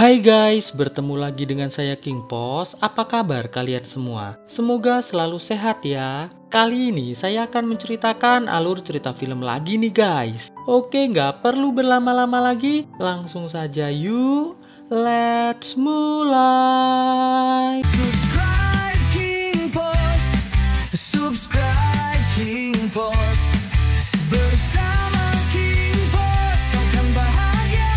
Hai guys, bertemu lagi dengan saya King Pos. Apa kabar kalian semua? Semoga selalu sehat ya. Kali ini saya akan menceritakan alur cerita film lagi nih guys. Oke, nggak perlu berlama-lama lagi. Langsung saja yuk. Let's mulai. Subscribe King Pos, subscribe King Pos. Bersama King Pos kau kan bahagia.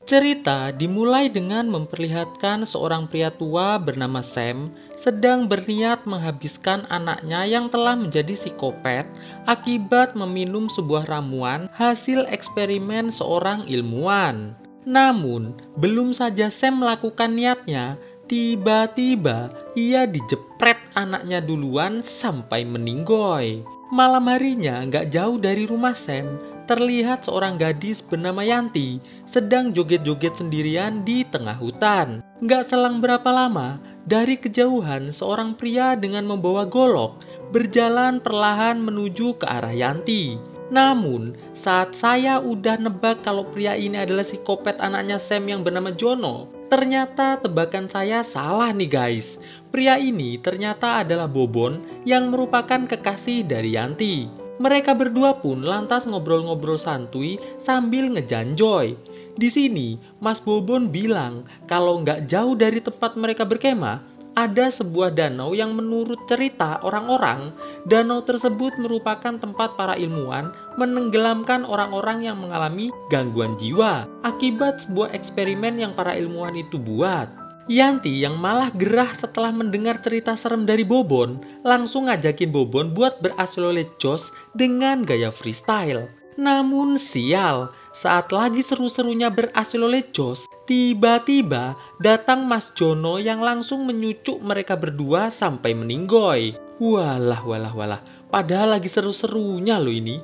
Cerita dimulai dengan memperlihatkan seorang pria tua bernama Sam sedang berniat menghabiskan anaknya yang telah menjadi psikopat akibat meminum sebuah ramuan hasil eksperimen seorang ilmuwan. Namun, belum saja Sam melakukan niatnya, tiba-tiba ia dijepret anaknya duluan sampai meninggoy. Malam harinya, nggak jauh dari rumah Sam, terlihat seorang gadis bernama Yanti sedang joget-joget sendirian di tengah hutan. Nggak selang berapa lama, dari kejauhan seorang pria dengan membawa golok berjalan perlahan menuju ke arah Yanti. Namun, saat saya udah nebak kalau pria ini adalah psikopat anaknya Sam yang bernama Jono, ternyata tebakan saya salah nih guys. Pria ini ternyata adalah Bobon yang merupakan kekasih dari Yanti. Mereka berdua pun lantas ngobrol-ngobrol santuy sambil ngejanjoy. Di sini, Mas Bobon bilang kalau nggak jauh dari tempat mereka berkemah, ada sebuah danau yang menurut cerita orang-orang, danau tersebut merupakan tempat para ilmuwan menenggelamkan orang-orang yang mengalami gangguan jiwa akibat sebuah eksperimen yang para ilmuwan itu buat. Yanti yang malah gerah setelah mendengar cerita serem dari Bobon, langsung ngajakin Bobon buat beraslolet jos dengan gaya freestyle. Namun sial, saat lagi seru-serunya beraslolet jos, tiba-tiba datang Mas Jono yang langsung menyucuk mereka berdua sampai meninggoy. Walah, padahal lagi seru-serunya loh ini.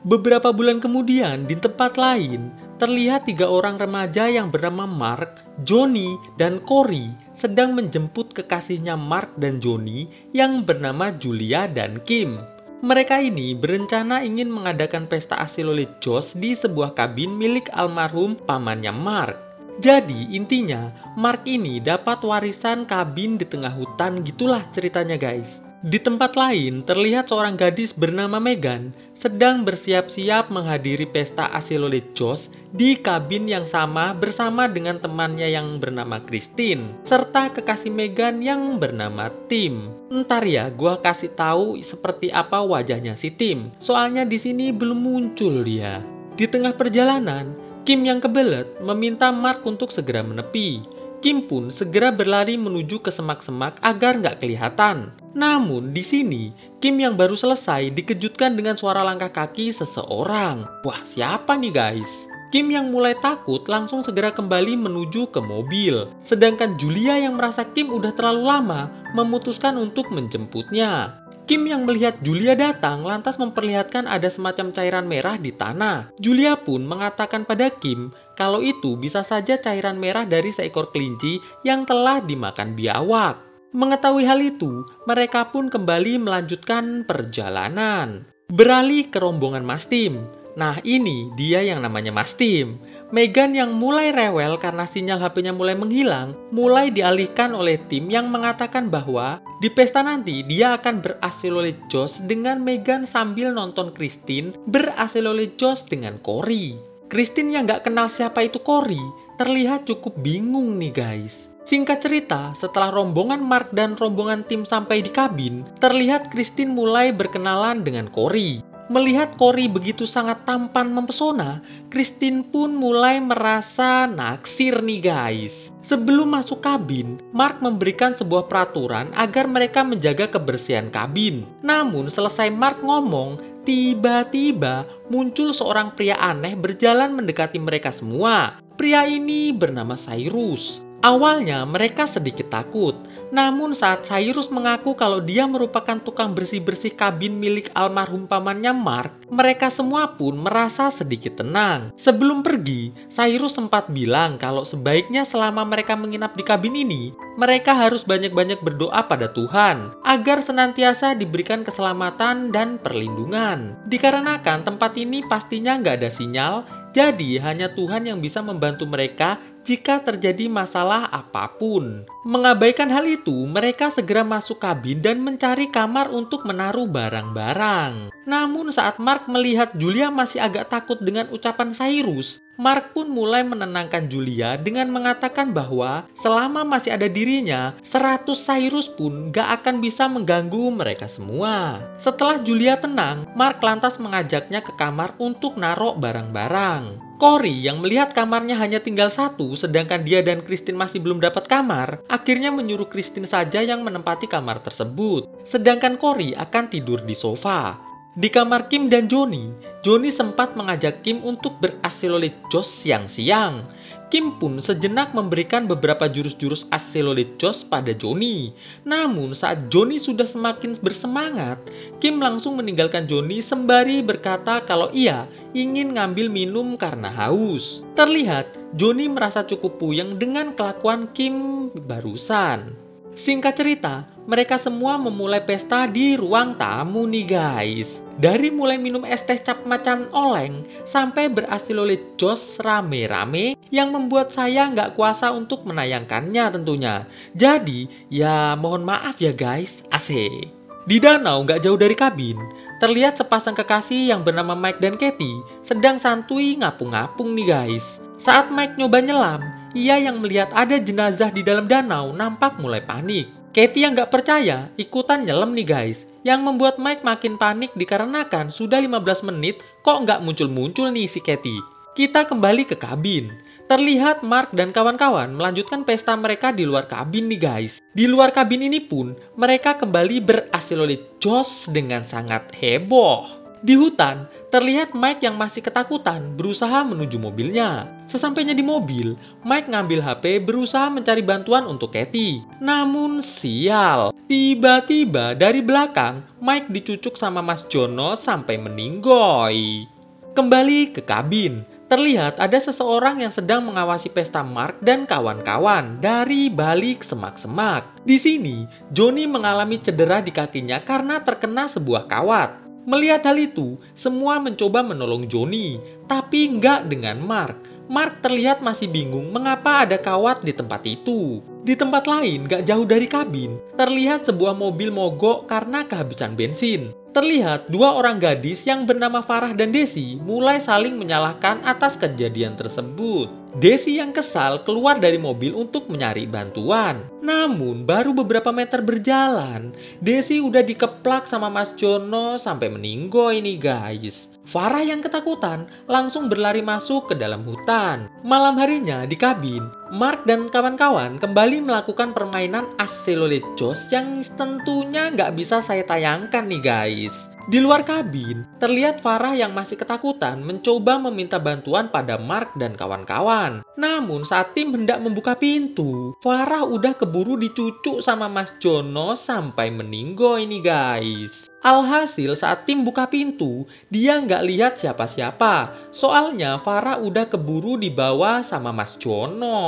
Beberapa bulan kemudian di tempat lain, terlihat 3 orang remaja yang bernama Mark, Johnny, dan Cory sedang menjemput kekasihnya Mark dan Johnny yang bernama Julia dan Kim. Mereka ini berencana ingin mengadakan pesta aslolet jos di sebuah kabin milik almarhum pamannya Mark. Jadi intinya, Mark ini dapat warisan kabin di tengah hutan gitulah ceritanya guys. Di tempat lain, terlihat seorang gadis bernama Megan sedang bersiap-siap menghadiri pesta aslolet jos di kabin yang sama bersama dengan temannya yang bernama Christine serta kekasih Megan yang bernama Tim. Ntar ya, gua kasih tahu seperti apa wajahnya si Tim. Soalnya di sini belum muncul dia. Di tengah perjalanan, Kim yang kebelet meminta Mark untuk segera menepi. Kim pun segera berlari menuju ke semak-semak agar nggak kelihatan. Namun di sini, Kim yang baru selesai dikejutkan dengan suara langkah kaki seseorang. Wah, siapa nih guys? Kim yang mulai takut langsung segera kembali menuju ke mobil. Sedangkan Julia yang merasa Kim udah terlalu lama memutuskan untuk menjemputnya. Kim yang melihat Julia datang lantas memperlihatkan ada semacam cairan merah di tanah. Julia pun mengatakan pada Kim kalau itu bisa saja cairan merah dari seekor kelinci yang telah dimakan biawak. Mengetahui hal itu, mereka pun kembali melanjutkan perjalanan. Beralih ke rombongan Mas Tim. Nah ini dia yang namanya Mas Tim. Megan yang mulai rewel karena sinyal HP-nya mulai menghilang, mulai dialihkan oleh Tim yang mengatakan bahwa di pesta nanti dia akan beraslolet jos dengan Megan sambil nonton Christine beraslolet jos dengan Cory. Christine yang gak kenal siapa itu Cory terlihat cukup bingung nih guys. Singkat cerita, setelah rombongan Mark dan rombongan Tim sampai di kabin, terlihat Christine mulai berkenalan dengan Cory. Melihat Cory begitu sangat tampan mempesona, Christine pun mulai merasa naksir nih guys. Sebelum masuk kabin, Mark memberikan sebuah peraturan agar mereka menjaga kebersihan kabin. Namun selesai Mark ngomong, tiba-tiba muncul seorang pria aneh berjalan mendekati mereka semua. Pria ini bernama Cyrus. Awalnya mereka sedikit takut, namun saat Cyrus mengaku kalau dia merupakan tukang bersih-bersih kabin milik almarhum pamannya Mark, mereka semua pun merasa sedikit tenang. Sebelum pergi, Cyrus sempat bilang kalau sebaiknya selama mereka menginap di kabin ini, mereka harus banyak-banyak berdoa pada Tuhan, agar senantiasa diberikan keselamatan dan perlindungan. Dikarenakan tempat ini pastinya nggak ada sinyal, Jadi hanya Tuhan yang bisa membantu mereka jika terjadi masalah apapun. Mengabaikan hal itu, mereka segera masuk kabin dan mencari kamar untuk menaruh barang-barang. Namun saat Mark melihat Julia masih agak takut dengan ucapan Cyrus, Mark pun mulai menenangkan Julia dengan mengatakan bahwa selama masih ada dirinya, 100 Cyrus pun gak akan bisa mengganggu mereka semua. Setelah Julia tenang, Mark lantas mengajaknya ke kamar untuk narok barang-barang. Cory yang melihat kamarnya hanya tinggal satu, sedangkan dia dan Christine masih belum dapat kamar, akhirnya menyuruh Christine saja yang menempati kamar tersebut. Sedangkan Cory akan tidur di sofa. Di kamar Kim dan Johnny, Johnny sempat mengajak Kim untuk berasteroid Joss siang-siang. Kim pun sejenak memberikan beberapa jurus-jurus asteroid Joss pada Johnny. Namun saat Johnny sudah semakin bersemangat, Kim langsung meninggalkan Johnny sembari berkata kalau ia ingin ngambil minum karena haus. Terlihat Johnny merasa cukup puyeng dengan kelakuan Kim barusan. Singkat cerita, mereka semua memulai pesta di ruang tamu nih guys. Dari mulai minum es teh cap macam oleng sampai berasteroid Joss rame-rame yang membuat saya nggak kuasa untuk menayangkannya tentunya. Jadi ya mohon maaf ya guys, asik. Di danau nggak jauh dari kabin, terlihat sepasang kekasih yang bernama Mike dan Katie sedang santuy ngapung-ngapung nih guys. Saat Mike nyoba nyelam, ia yang melihat ada jenazah di dalam danau nampak mulai panik. Katie yang gak percaya ikutan nyelam nih guys. Yang membuat Mike makin panik dikarenakan sudah 15 menit kok nggak muncul-muncul nih si Katie. Kita kembali ke kabin. Terlihat Mark dan kawan-kawan melanjutkan pesta mereka di luar kabin nih guys. Di luar kabin ini pun mereka kembali berasteroid Joss dengan sangat heboh. Di hutan, terlihat Mike yang masih ketakutan berusaha menuju mobilnya. Sesampainya di mobil, Mike ngambil HP berusaha mencari bantuan untuk Katie. Namun sial, tiba-tiba dari belakang Mike dicucuk sama Mas Jono sampai meninggoy. Kembali ke kabin, terlihat ada seseorang yang sedang mengawasi pesta Mark dan kawan-kawan dari balik semak-semak. Di sini, Johnny mengalami cedera di kakinya karena terkena sebuah kawat. Melihat hal itu, semua mencoba menolong Johnny, tapi nggak dengan Mark. Mark terlihat masih bingung mengapa ada kawat di tempat itu. Di tempat lain, gak jauh dari kabin, terlihat sebuah mobil mogok karena kehabisan bensin. Terlihat dua orang gadis yang bernama Farah dan Desi mulai saling menyalahkan atas kejadian tersebut. Desi yang kesal keluar dari mobil untuk mencari bantuan. Namun baru beberapa meter berjalan, Desi udah dikeplak sama Mas Jono sampai meninggoy nih guys. Farah yang ketakutan langsung berlari masuk ke dalam hutan. Malam harinya di kabin, Mark dan kawan-kawan kembali melakukan permainan asteroid Joss yang tentunya nggak bisa saya tayangkan nih guys. Di luar kabin, terlihat Farah yang masih ketakutan mencoba meminta bantuan pada Mark dan kawan-kawan. Namun saat tim hendak membuka pintu, Farah udah keburu dicucuk sama Mas Jono sampai meninggoy nih guys. Alhasil saat tim buka pintu, dia nggak lihat siapa-siapa. Soalnya Farah udah keburu dibawa sama Mas Jono.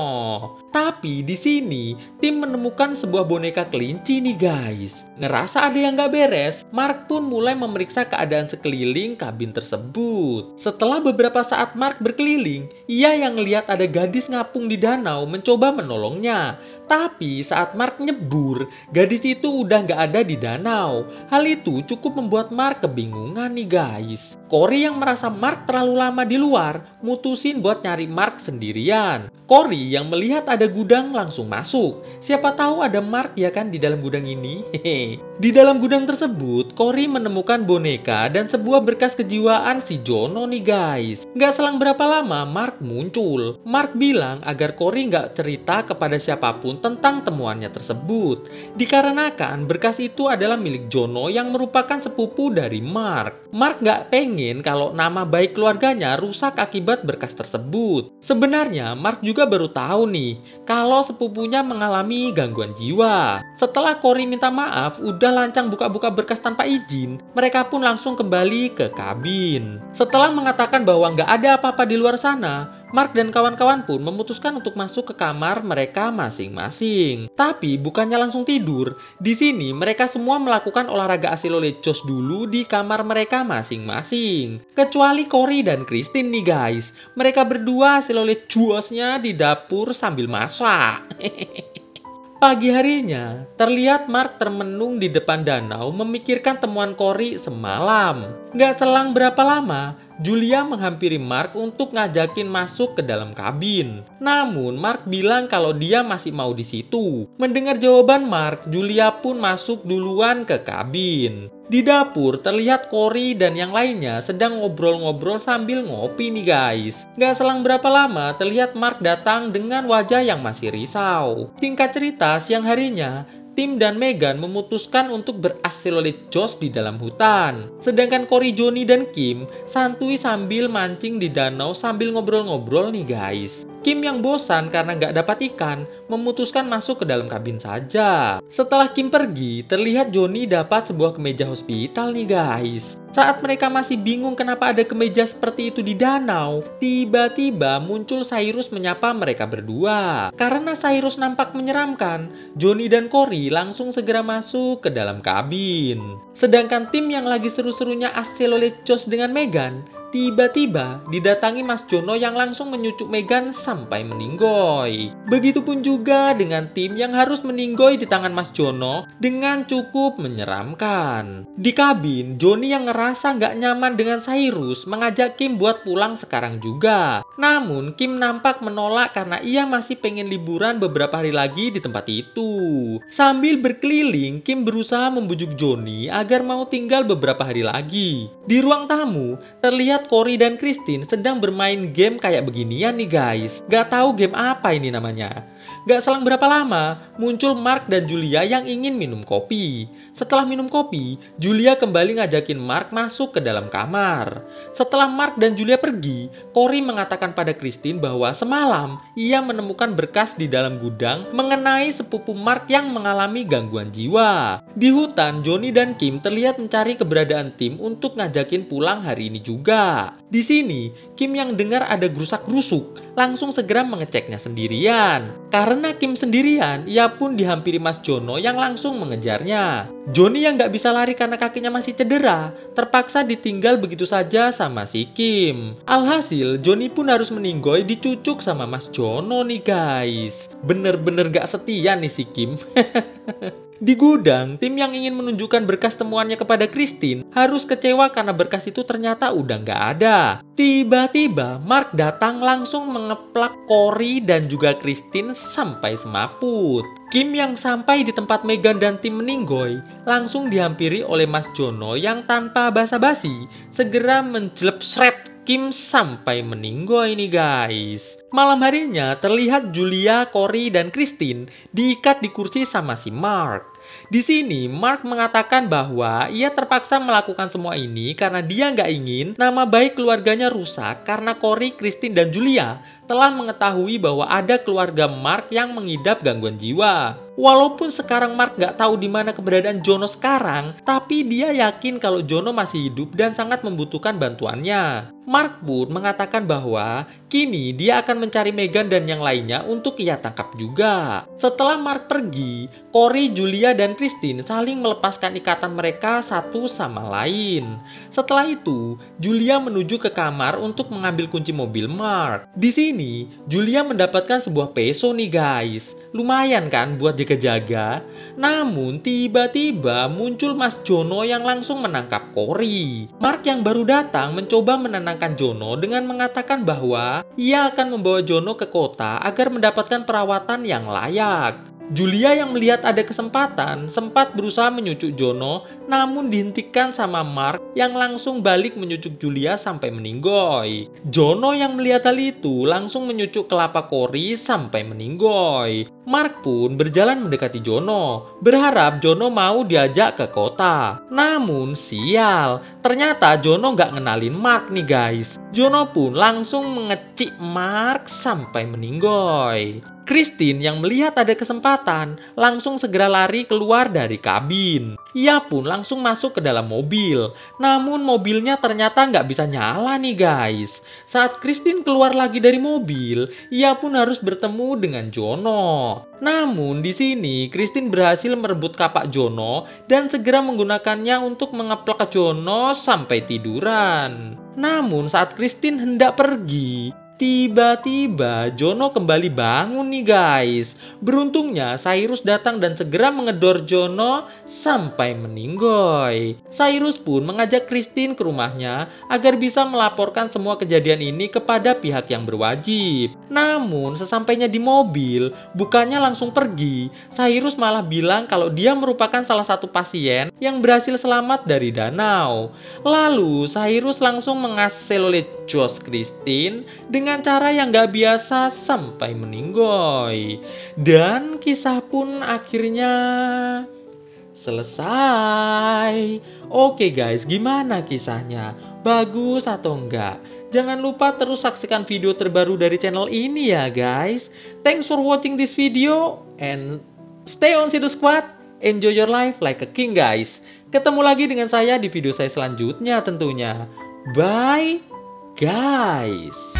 Tapi di sini tim menemukan sebuah boneka kelinci nih guys. Ngerasa ada yang nggak beres, Mark pun mulai memeriksa keadaan sekeliling kabin tersebut. Setelah beberapa saat Mark berkeliling, ia yang ngelihat ada gadis ngapung di danau mencoba menolongnya. Tapi saat Mark nyebur, gadis itu udah nggak ada di danau. Hal itu cukup membuat Mark kebingungan nih guys. Cory yang merasa Mark terlalu lama di luar, mutusin buat nyari Mark sendirian. Cory yang melihat ada gudang langsung masuk. Siapa tahu ada Mark ya kan di dalam gudang ini. Hehe. Di dalam gudang tersebut, Cory menemukan boneka dan sebuah berkas kejiwaan si Jono nih guys. Nggak selang berapa lama Mark muncul. Mark bilang agar Cory nggak cerita kepada siapapun tentang temuannya tersebut. Dikarenakan berkas itu adalah milik Jono yang merupakan sepupu dari Mark. Mark nggak pengen kalau nama baik keluarganya rusak akibat berkas tersebut. Sebenarnya Mark juga baru tahu nih kalau sepupunya mengalami gangguan jiwa. Setelah Cory minta maaf udah lancang buka-buka berkas tanpa izin, mereka pun langsung kembali ke kabin. Setelah mengatakan bahwa nggak ada apa-apa di luar sana, Mark dan kawan-kawan pun memutuskan untuk masuk ke kamar mereka masing-masing. Tapi bukannya langsung tidur. Di sini mereka semua melakukan olahraga asilolejos dulu di kamar mereka masing-masing. Kecuali Cory dan Christine nih guys. Mereka berdua asilolejosnya di dapur sambil masak. Pagi harinya, terlihat Mark termenung di depan danau memikirkan temuan Cory semalam. Gak selang berapa lama, Julia menghampiri Mark untuk ngajakin masuk ke dalam kabin. Namun, Mark bilang kalau dia masih mau di situ. Mendengar jawaban Mark, Julia pun masuk duluan ke kabin. Di dapur terlihat Cory dan yang lainnya sedang ngobrol-ngobrol sambil ngopi nih guys. Gak selang berapa lama terlihat Mark datang dengan wajah yang masih risau. Singkat cerita, siang harinya Tim dan Megan memutuskan untuk berasilolejos di dalam hutan. Sedangkan Cory, Johnny, dan Kim santuy sambil mancing di danau sambil ngobrol-ngobrol nih guys. Kim yang bosan karena nggak dapat ikan, memutuskan masuk ke dalam kabin saja. Setelah Kim pergi, terlihat Johnny dapat sebuah kemeja hospital nih guys. Saat mereka masih bingung kenapa ada kemeja seperti itu di danau, tiba-tiba muncul Cyrus menyapa mereka berdua. Karena Cyrus nampak menyeramkan, Johnny dan Cory langsung segera masuk ke dalam kabin. Sedangkan tim yang lagi seru-serunya asilolejos dengan Megan, tiba-tiba didatangi Mas Jono yang langsung menyucuk Megan sampai meninggoy. Begitupun juga dengan tim yang harus meninggoy di tangan Mas Jono dengan cukup menyeramkan. Di kabin, Johnny yang ngerasa nggak nyaman dengan Cyrus mengajak Kim buat pulang sekarang juga. Namun Kim nampak menolak karena ia masih pengen liburan beberapa hari lagi di tempat itu. Sambil berkeliling, Kim berusaha membujuk Johnny agar mau tinggal beberapa hari lagi. Di ruang tamu, terlihat Cory dan Christine sedang bermain game kayak beginian nih guys. Gak tahu game apa ini namanya. Gak selang berapa lama, muncul Mark dan Julia yang ingin minum kopi. Setelah minum kopi, Julia kembali ngajakin Mark masuk ke dalam kamar. Setelah Mark dan Julia pergi, Cory mengatakan pada Christine bahwa semalam ia menemukan berkas di dalam gudang mengenai sepupu Mark yang mengalami gangguan jiwa. Di hutan, Johnny dan Kim terlihat mencari keberadaan tim untuk ngajakin pulang hari ini juga. Di sini, Kim yang dengar ada gerusak-gerusuk, langsung segera mengeceknya sendirian. Karena Kim sendirian, ia pun dihampiri Mas Jono yang langsung mengejarnya. Johnny yang nggak bisa lari karena kakinya masih cedera, terpaksa ditinggal begitu saja sama si Kim. Alhasil, Johnny pun harus meninggoy dicucuk sama Mas Jono nih guys. Bener-bener gak setia nih si Kim. Di gudang, tim yang ingin menunjukkan berkas temuannya kepada Christine harus kecewa karena berkas itu ternyata udah nggak ada. Tiba-tiba Mark datang langsung mengeplak Cory dan juga Christine sampai semaput. Kim yang sampai di tempat Megan dan tim meninggoy langsung dihampiri oleh Mas Jono yang tanpa basa-basi segera menjelepsret Kim sampai meninggoy nih guys. Malam harinya terlihat Julia, Cory, dan Christine diikat di kursi sama si Mark. Di sini Mark mengatakan bahwa ia terpaksa melakukan semua ini karena dia nggak ingin nama baik keluarganya rusak karena Cory, Christine, dan Julia telah mengetahui bahwa ada keluarga Mark yang mengidap gangguan jiwa. Walaupun sekarang Mark nggak tahu di mana keberadaan Jono sekarang, tapi dia yakin kalau Jono masih hidup dan sangat membutuhkan bantuannya. Mark pun mengatakan bahwa kini dia akan mencari Megan dan yang lainnya untuk ia tangkap juga. Setelah Mark pergi, Cory, Julia, dan Christine saling melepaskan ikatan mereka satu sama lain. Setelah itu, Julia menuju ke kamar untuk mengambil kunci mobil Mark. Di sini, Julia mendapatkan sebuah peso nih guys. Lumayan kan buat jaga-jaga. Namun tiba-tiba muncul Mas Jono yang langsung menangkap Cory. Mark yang baru datang mencoba menenangkan Jono dengan mengatakan bahwa ia akan membawa Jono ke kota agar mendapatkan perawatan yang layak. Julia yang melihat ada kesempatan sempat berusaha menyucuk Jono, namun dihentikan sama Mark yang langsung balik menyucuk Julia sampai meninggoy. Jono yang melihat hal itu langsung menyucuk kelapa Cory sampai meninggoy. Mark pun berjalan mendekati Jono, berharap Jono mau diajak ke kota. Namun sial, ternyata Jono nggak ngenalin Mark nih guys. Jono pun langsung mengecik Mark sampai meninggoy. Christine yang melihat ada kesempatan langsung segera lari keluar dari kabin. Ia pun langsung masuk ke dalam mobil. Namun mobilnya ternyata nggak bisa nyala nih guys. Saat Christine keluar lagi dari mobil, ia pun harus bertemu dengan Jono. Namun di sini Christine berhasil merebut kapak Jono dan segera menggunakannya untuk mengeplak Jono sampai tiduran. Namun saat Christine hendak pergi, tiba-tiba Jono kembali bangun nih guys. Beruntungnya Cyrus datang dan segera mengedor Jono sampai meninggoy. Cyrus pun mengajak Christine ke rumahnya agar bisa melaporkan semua kejadian ini kepada pihak yang berwajib. Namun sesampainya di mobil, bukannya langsung pergi, Cyrus malah bilang kalau dia merupakan salah satu pasien yang berhasil selamat dari danau. Lalu Cyrus langsung mengaselolejos Christine dengan cara yang gak biasa sampai meninggoy. Dan kisah pun akhirnya selesai. Oke guys, gimana kisahnya? Bagus atau enggak? Jangan lupa terus saksikan video terbaru dari channel ini ya guys. Thanks for watching this video and stay on Sido Squad. Enjoy your life like a king guys. Ketemu lagi dengan saya di video saya selanjutnya tentunya. Bye guys.